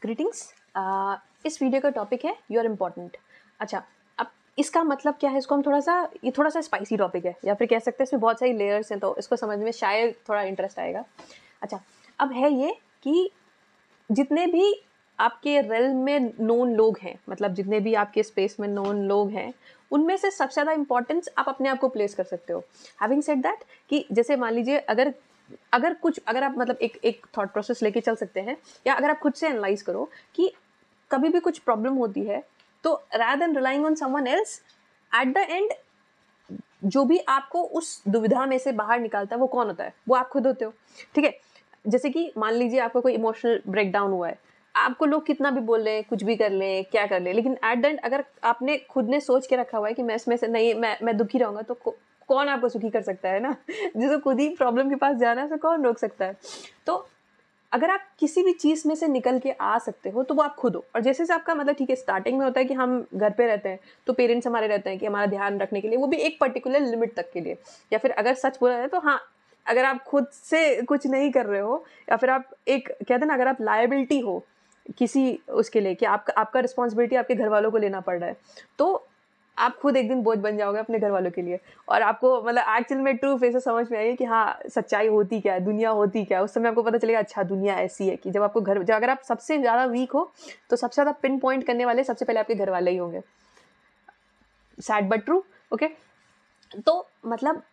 Greetings. इस video का topic है यू आर इम्पॉर्टेंट। अच्छा, अब इसका मतलब क्या है, इसको हम थोड़ा सा स्पाइसी टॉपिक है, या फिर कह सकते हैं इसमें बहुत सारी लेयर्स हैं, तो इसको समझने में शायद थोड़ा इंटरेस्ट आएगा। अच्छा, अब है ये कि जितने भी आपके रेल में नोन लोग हैं, मतलब जितने भी आपके स्पेस में नोन लोग हैं, उनमें से सबसे ज़्यादा इंपॉर्टेंस आप अपने आप को प्लेस कर सकते हो। हैविंग सेड दैट, कि जैसे मान लीजिए अगर आप मतलब एक थॉट प्रोसेस लेके चल सकते हैं, या अगर आप खुद से एनालाइज करो कि कभी भी कुछ प्रॉब्लम होती है, तो rather than relying on someone else, at the end जो भी आपको उस दुविधा में से बाहर निकालता है वो कौन होता है? वो आप खुद होते हो। ठीक है, जैसे कि मान लीजिए आपको कोई इमोशनल ब्रेकडाउन हुआ है, आपको लोग कितना भी बोल लें, कुछ भी कर लें, क्या कर लें, लेकिन एट द एंड अगर आपने खुद ने सोच के रखा हुआ है कि मैं इसमें से नहीं, मैं दुखी रहूंगा, तो कौन आपको सुखी कर सकता है ना? जिसको खुद ही प्रॉब्लम के पास जाना है, तो कौन रोक सकता है? तो अगर आप किसी भी चीज़ में से निकल के आ सकते हो, तो वो आप खुद हो। और जैसे से आपका मतलब, ठीक है, स्टार्टिंग में होता है कि हम घर पे रहते हैं, तो पेरेंट्स हमारे रहते हैं कि हमारा ध्यान रखने के लिए, वो भी एक पर्टिकुलर लिमिट तक के लिए। या फिर अगर सच बोला जाए तो हाँ, अगर आप खुद से कुछ नहीं कर रहे हो, या फिर आप एक कहते हैं ना, अगर आप लायबिलिटी हो किसी उसके लिए, कि आपका रिस्पॉन्सिबिलिटी आपके घर वालों को लेना पड़ रहा है, तो आप खुद एक दिन बोझ बन जाओगे अपने घर वालों के लिए। और आपको मतलब एक्चुअल में ट्रू फेस समझ में आएगी कि हाँ, सच्चाई होती क्या है, दुनिया होती क्या है। उस समय आपको पता चलेगा, अच्छा दुनिया ऐसी है, कि जब अगर आप सबसे ज़्यादा वीक हो, तो सबसे ज़्यादा पिन पॉइंट करने वाले सबसे पहले आपके घर वाले ही होंगे। Sad but true. ओके, तो मतलब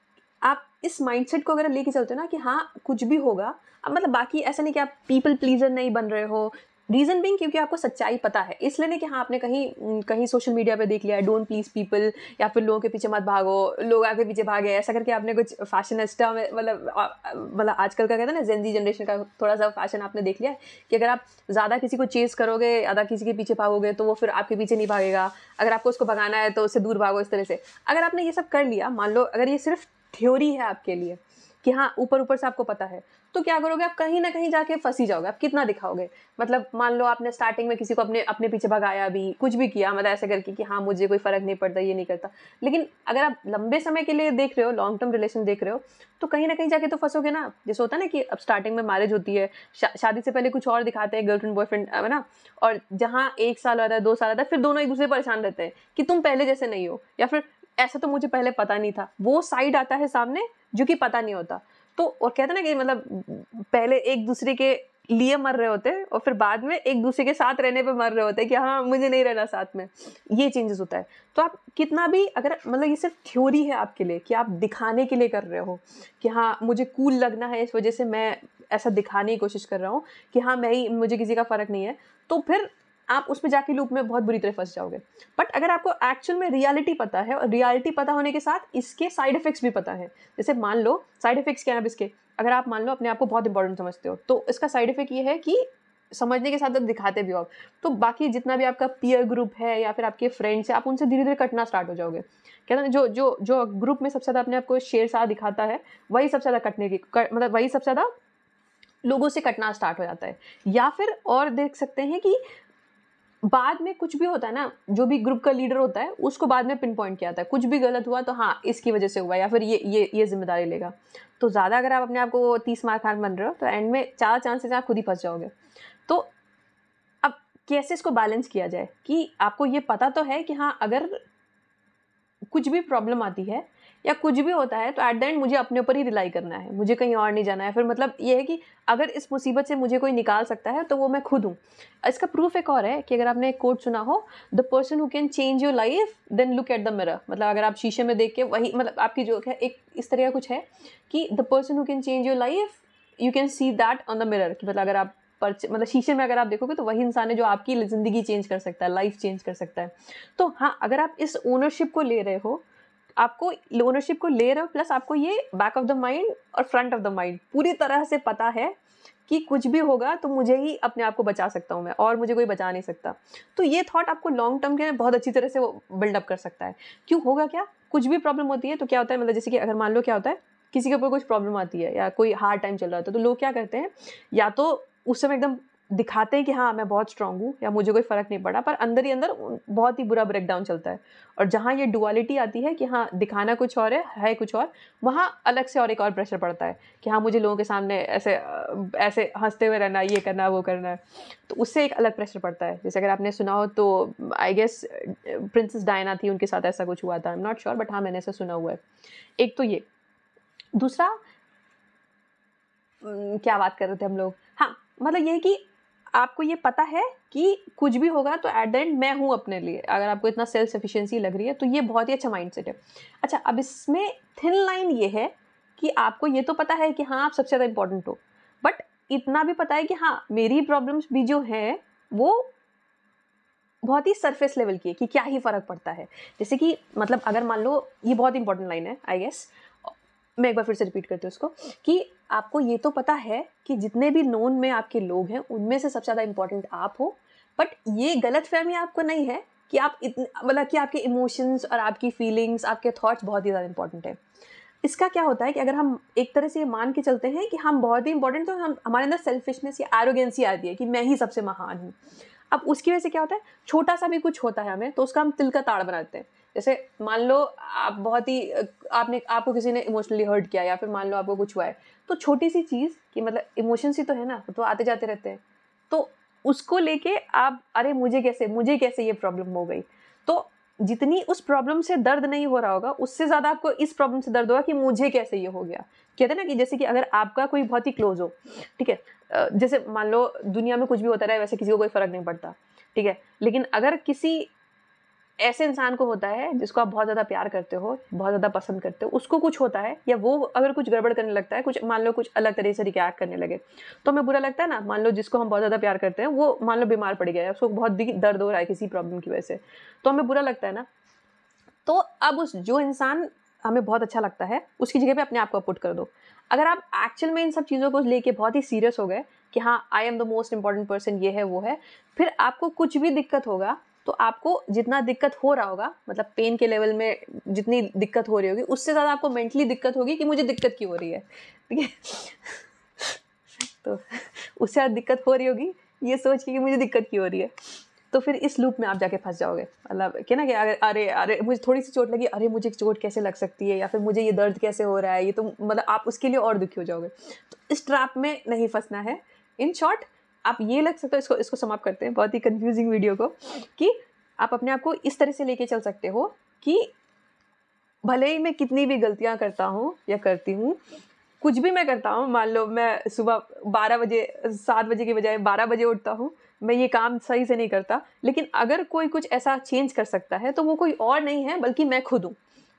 आप इस माइंडसेट को अगर लेके चलते हो ना कि हाँ कुछ भी होगा, अब मतलब बाकी ऐसा नहीं कि आप पीपल प्लीजर नहीं बन रहे हो। रीजन बिंग क्योंकि आपको सच्चाई पता है, इसलिए नहीं कि हाँ आपने कहीं सोशल मीडिया पे देख लिया, डोंट प्लीज पीपल, या फिर लोगों के पीछे मत भागो, लोग आगे पीछे भागे, ऐसा करके आपने कुछ फैशनिस्टा में मतलब आजकल का कहते हैं ना, जेनजी जनरेशन का थोड़ा सा फैशन आपने देख लिया है, कि अगर आप ज़्यादा किसी को चेस करोगे, ज़्यादा किसी के पीछे भागोगे, तो वो फिर आपके पीछे नहीं भागेगा। अगर आपको उसको भगाना है तो उससे दूर भागो, इस तरह से। अगर आपने ये सब कर लिया, मान लो अगर ये सिर्फ थ्योरी है आपके लिए कि हाँ ऊपर से आपको पता है, तो क्या करोगे, आप कहीं ना कहीं जाके फंसी जाओगे। आप कितना दिखाओगे? मतलब मान लो आपने स्टार्टिंग में किसी को अपने पीछे भगाया भी, कुछ भी किया, मतलब ऐसे करके कि हाँ मुझे कोई फर्क नहीं पड़ता, ये नहीं करता, लेकिन अगर आप लंबे समय के लिए देख रहे हो, लॉन्ग टर्म रिलेशन देख रहे हो, तो कहीं ना कहीं जाके तो फंसोगे ना। जैसे होता है ना कि अब स्टार्टिंग में मैरिज होती है, शादी से पहले कुछ और दिखाते हैं, गर्लफ्रेंड बॉयफ्रेंड है ना, और जहाँ 1 साल आता है, 2 साल आता है, फिर दोनों एक दूसरे परेशान रहते हैं कि तुम पहले जैसे नहीं हो, या फिर ऐसा तो मुझे पहले पता नहीं था। वो साइड आता है सामने जो कि पता नहीं होता। तो और कहते हैं ना कि मतलब पहले एक दूसरे के लिए मर रहे होते हैं, और फिर बाद में एक दूसरे के साथ रहने पे मर रहे होते हैं कि हाँ मुझे नहीं रहना साथ में। ये चेंजेस होता है। तो आप कितना भी, अगर मतलब ये सिर्फ थ्योरी है आपके लिए, कि आप दिखाने के लिए कर रहे हो कि हाँ मुझे कूल लगना है, इस वजह से मैं ऐसा दिखाने की कोशिश कर रहा हूँ कि हाँ मुझे किसी का फर्क नहीं है, तो फिर आप उसमें जाके लूप में बहुत बुरी तरह फंस जाओगे। बट अगर आपको एक्चुअल में रियलिटी पता है, और रियलिटी पता होने के साथ इसके साइड इफेक्ट्स भी पता है, जैसे मान लो साइड इफेक्ट्स क्या है अब इसके, अगर आप मान लो अपने आप को बहुत इंपॉर्टेंट समझते हो, तो इसका साइड इफेक्ट ये है कि समझने के साथ आप दिखाते भी हो, तो बाकी जितना भी आपका पीयर ग्रुप है या फिर आपके फ्रेंड्स है, आप उनसे धीरे धीरे कटना स्टार्ट हो जाओगे। कहते हैं जो जो जो ग्रुप में सबसे ज़्यादा अपने आप को शेर सा दिखाता है, वही सबसे ज़्यादा मतलब वही सबसे ज़्यादा लोगों से कटना स्टार्ट हो जाता है। या फिर और देख सकते हैं कि बाद में कुछ भी होता है ना, जो भी ग्रुप का लीडर होता है उसको बाद में पिन पॉइंट किया जाता है, कुछ भी गलत हुआ तो हाँ इसकी वजह से हुआ, या फिर ये जिम्मेदारी लेगा। तो ज़्यादा अगर आप अपने आप को 30 मार खान बन रहे हो, तो एंड में 4 चांसेस आप खुद ही फंस जाओगे। तो अब कैसे इसको बैलेंस किया जाए, कि आपको ये पता तो है कि हाँ अगर कुछ भी प्रॉब्लम आती है या कुछ भी होता है, तो एट द एंड मुझे अपने ऊपर ही रिलाई करना है, मुझे कहीं और नहीं जाना है। फिर मतलब ये है कि अगर इस मुसीबत से मुझे कोई निकाल सकता है, तो वो मैं खुद हूँ। इसका प्रूफ एक और है कि अगर आपने एक कोट सुना हो, the person who can change your life then look at the mirror. मतलब अगर आप शीशे में देख के वही, मतलब आपकी जो है एक इस तरह का कुछ है कि the person who can change your life you can see that on the mirror. कि मतलब अगर आप मतलब शीशे में अगर आप देखोगे, तो वही इंसान है जो आपकी ज़िंदगी चेंज कर सकता है, लाइफ चेंज कर सकता है। तो हाँ, अगर आप इस ओनरशिप को ले रहे हो, आपको ओनरशिप को ले रहे हो, प्लस आपको ये बैक ऑफ द माइंड और फ्रंट ऑफ द माइंड पूरी तरह से पता है कि कुछ भी होगा तो मुझे ही अपने आप को बचा सकता हूँ मैं, और मुझे कोई बचा नहीं सकता। तो ये थॉट आपको लॉन्ग टर्म के लिए बहुत अच्छी तरह से वो बिल्डअप कर सकता है। क्यों होगा क्या, कुछ भी प्रॉब्लम होती है तो क्या होता है, मतलब जैसे कि अगर मान लो क्या होता है, किसी के ऊपर कुछ प्रॉब्लम आती है या कोई हार्ड टाइम चल रहा होता है, तो लोग क्या करते हैं, या तो उस समय एकदम दिखाते हैं कि हाँ मैं बहुत स्ट्रांग हूँ या मुझे कोई फ़र्क नहीं पड़ा, पर अंदर ही अंदर बहुत ही बुरा ब्रेकडाउन चलता है। और जहाँ ये डुअलिटी आती है कि हाँ दिखाना कुछ और है कुछ और, वहाँ अलग से और एक और प्रेशर पड़ता है कि हाँ मुझे लोगों के सामने ऐसे ऐसे हंसते हुए रहना, ये करना वो करना है, तो उससे एक अलग प्रेशर पड़ता है। जैसे अगर आपने सुना हो तो आई गेस प्रिंसेस डायना थी, उनके साथ ऐसा कुछ हुआ था, I am not sure, but हाँ मैंने ऐसा सुना हुआ है। एक तो ये, दूसरा क्या बात कर रहे थे हम लोग, हाँ मतलब ये कि आपको ये पता है कि कुछ भी होगा तो एट द एंड मैं हूँ अपने लिए, अगर आपको इतना सेल्फ सफिशिएंसी लग रही है तो ये बहुत ही अच्छा माइंडसेट है। अच्छा, अब इसमें थिन लाइन ये है कि आपको ये तो पता है कि हाँ आप सबसे ज़्यादा इंपॉर्टेंट हो, बट इतना भी पता है कि हाँ मेरी प्रॉब्लम्स भी जो हैं वो बहुत ही सरफेस लेवल की है, कि क्या ही फ़र्क पड़ता है। जैसे कि मतलब अगर मान लो, ये बहुत इंपॉर्टेंट लाइन है आई गेस, मैं एक बार फिर से रिपीट करती हूँ उसको, कि आपको ये तो पता है कि जितने भी नोन में आपके लोग हैं उनमें से सबसे ज़्यादा इंपॉर्टेंट आप हो, बट ये गलतफहमी आपको नहीं है कि आप इतने मतलब कि आपके इमोशंस और आपकी फीलिंग्स, आपके थॉट्स बहुत ही ज़्यादा इंपॉर्टेंट है। इसका क्या होता है कि अगर हम एक तरह से ये मान के चलते हैं कि हम बहुत ही इंपॉर्टेंट, तो हम हमारे अंदर सेल्फिशनेस या एरोगेंसी आती है कि मैं ही सबसे महान हूँ। अब उसकी वजह से क्या होता है, छोटा सा भी कुछ होता है हमें तो उसका हम तिल का ताड़ बनाते हैं। जैसे मान लो आप बहुत ही आपको किसी ने इमोशनली हर्ट किया, या फिर मान लो आपको कुछ हुआ है, तो छोटी सी चीज़ कि मतलब इमोशंस ही तो है ना, तो आते जाते रहते हैं, तो उसको लेके आप अरे मुझे कैसे ये प्रॉब्लम हो गई, तो जितनी उस प्रॉब्लम से दर्द नहीं हो रहा होगा उससे ज़्यादा आपको इस प्रॉब्लम से दर्द होगा कि मुझे कैसे ये हो गया। कहते हैं ना कि जैसे कि अगर आपका कोई बहुत ही क्लोज हो, ठीक है, जैसे मान लो दुनिया में कुछ भी होता रहे, वैसे किसी को कोई फ़र्क नहीं पड़ता, ठीक है, लेकिन अगर किसी ऐसे इंसान को होता है जिसको आप बहुत ज़्यादा प्यार करते हो, बहुत ज़्यादा पसंद करते हो, उसको कुछ होता है या वो अगर कुछ गड़बड़ करने लगता है, कुछ मान लो कुछ अलग तरीके से रिएक्ट करने लगे, तो हमें बुरा लगता है ना। मान लो जिसको हम बहुत ज़्यादा प्यार करते हैं वो मान लो बीमार पड़ गया है, उसको बहुत दर्द हो रहा है किसी प्रॉब्लम की वजह से, तो हमें बुरा लगता है ना। तो अब उस जो इंसान हमें बहुत अच्छा लगता है उसकी जगह पे अपने आप को पुट कर दो। अगर आप एक्चुअल में इन सब चीज़ों को लेके बहुत ही सीरियस हो गए कि हाँ I am the most important person, ये है वो है, फिर आपको कुछ भी दिक्कत होगा तो आपको जितना दिक्कत हो रहा होगा, मतलब पेन के लेवल में जितनी दिक्कत हो रही होगी, उससे ज़्यादा आपको मेंटली दिक्कत होगी कि मुझे दिक्कत क्यों हो रही है, ठीक है। तो उससे ज़्यादा दिक्कत हो रही होगी ये सोच के कि मुझे दिक्कत क्यों हो रही है, तो फिर इस लूप में आप जाके फंस जाओगे। मतलब क्या ना कि अगर अरे अरे मुझे थोड़ी सी चोट लगी, अरे मुझे चोट कैसे लग सकती है, या फिर मुझे ये दर्द कैसे हो रहा है, ये तो मतलब आप उसके लिए और दुखी हो जाओगे। तो इस ट्रैप में नहीं फंसना है। इन शॉर्ट आप ये लग सकते हो, इसको इसको समाप्त करते हैं बहुत ही कंफ्यूजिंग वीडियो को, कि आप अपने आप को इस तरह से लेके चल सकते हो कि भले ही मैं कितनी भी गलतियां करता हूँ या करती हूँ, कुछ भी मैं करता हूँ, मान लो मैं सुबह 12 बजे 7 बजे के बजाय 12 बजे उठता हूँ, मैं ये काम सही से नहीं करता, लेकिन अगर कोई कुछ ऐसा चेंज कर सकता है तो वो कोई और नहीं है बल्कि मैं खुद हूँ।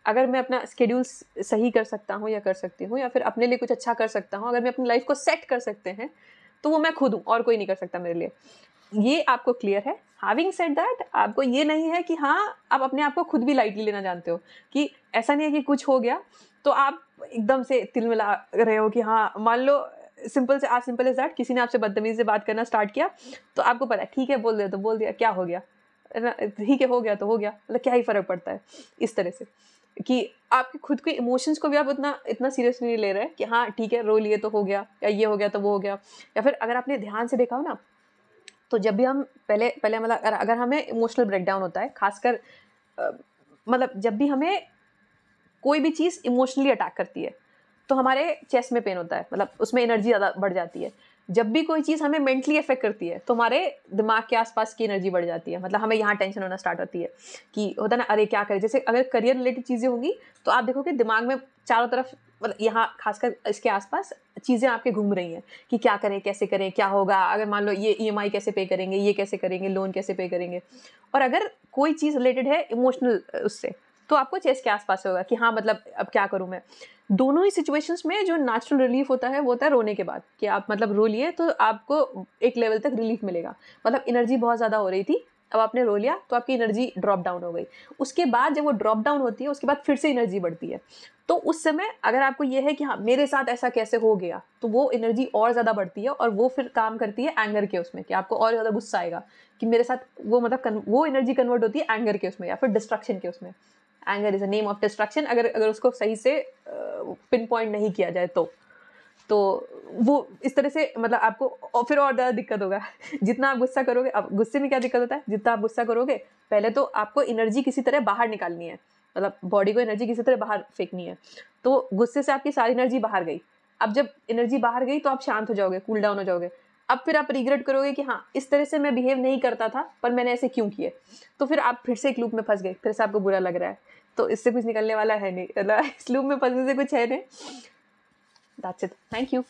अगर मैं अपना स्केड्यूल सही कर सकता हूँ या कर सकती हूँ, या फिर अपने लिए कुछ अच्छा कर सकता हूँ, अगर मैं अपनी लाइफ को सेट कर सकते हैं, तो वो मैं खुद हूँ और कोई नहीं कर सकता मेरे लिए। ये आपको क्लियर है। हैविंग सेड दैट, आपको ये नहीं है कि हाँ आप अपने आप को खुद भी लाइटली लेना जानते हो, कि ऐसा नहीं है कि कुछ हो गया तो आप एकदम से तिलमिला रहे हो कि हाँ मान लो सिंपल एज दैट, किसी ने आपसे बदतमीजी से बात करना स्टार्ट किया तो आपको पता है ठीक है बोल दिया तो बोल दिया, क्या हो गया, ठीक है हो गया तो हो गया, मतलब क्या ही फर्क पड़ता है। इस तरह से कि आपके खुद के इमोशंस को भी आप इतना सीरियसली नहीं ले रहे हैं कि हाँ ठीक है रो लिए तो हो गया, या ये हो गया तो वो हो गया। या फिर अगर आपने ध्यान से देखा हो ना, तो जब भी हम पहले पहले मतलब अगर हमें इमोशनल ब्रेकडाउन होता है, खासकर मतलब जब भी हमें कोई भी चीज़ इमोशनली अटैक करती है तो हमारे चेस्ट में पेन होता है, मतलब उसमें एनर्जी ज़्यादा बढ़ जाती है। जब भी कोई चीज़ हमें मेंटली अफेक्ट करती है तो हमारे दिमाग के आसपास की एनर्जी बढ़ जाती है, मतलब हमें यहाँ टेंशन होना स्टार्ट होती है कि होता है ना अरे क्या करें। जैसे अगर करियर रिलेटेड चीज़ें होंगी तो आप देखोगे दिमाग में चारों तरफ, मतलब यहाँ खासकर इसके आसपास चीज़ें आपके घूम रही हैं कि क्या करें, कैसे करें, क्या होगा, अगर मान लो ये EMI कैसे पे करेंगे, ये कैसे करेंगे, लोन कैसे पे करेंगे। और अगर कोई चीज़ रिलेटेड है इमोशनल उससे, तो आपको चेस्ट के आसपास होगा कि हाँ मतलब अब क्या करूँ मैं। दोनों ही सिचुएशंस में जो नेचुरल रिलीफ होता है वो होता है रोने के बाद, कि आप मतलब रो लिए तो आपको एक लेवल तक रिलीफ मिलेगा, मतलब एनर्जी बहुत ज़्यादा हो रही थी, अब आपने रो लिया तो आपकी एनर्जी ड्रॉप डाउन हो गई। उसके बाद जब वो ड्रॉप डाउन होती है उसके बाद फिर से एनर्जी बढ़ती है। तो उस समय अगर आपको ये है कि हाँ मेरे साथ ऐसा कैसे हो गया, तो वो एनर्जी और ज़्यादा बढ़ती है और वो फिर काम करती है एंगर के उसमें, कि आपको और ज़्यादा गुस्सा आएगा कि मेरे साथ वो मतलब वो एनर्जी कन्वर्ट होती है एंगर के उसमें या फिर डिस्ट्रक्शन के उसमें। Anger is a name of destruction, अगर उसको सही से पिन पॉइंट नहीं किया जाए तो। तो वो इस तरह से मतलब आपको और फिर और ज़्यादा दिक्कत होगा। जितना आप गुस्सा करोगे, अब गुस्से में क्या दिक्कत होता है, जितना आप गुस्सा करोगे पहले तो आपको एनर्जी किसी तरह बाहर निकालनी है, मतलब बॉडी को एनर्जी किसी तरह बाहर फेंकनी है। तो गुस्से से आपकी सारी एनर्जी बाहर गई। अब जब एनर्जी बाहर गई तो आप शांत हो जाओगे, कूल डाउन हो जाओगे। अब फिर आप रिग्रेट करोगे कि हाँ, इस तरह से मैं बिहेव नहीं करता था, पर मैंने ऐसे क्यों किए। तो फिर आप फिर से एक लूप में फंस गए, फिर से आपको बुरा लग रहा है। तो इससे कुछ निकलने वाला है नहीं, मतलब इस लूप में फंसने से कुछ है नहीं। That's it, thank you.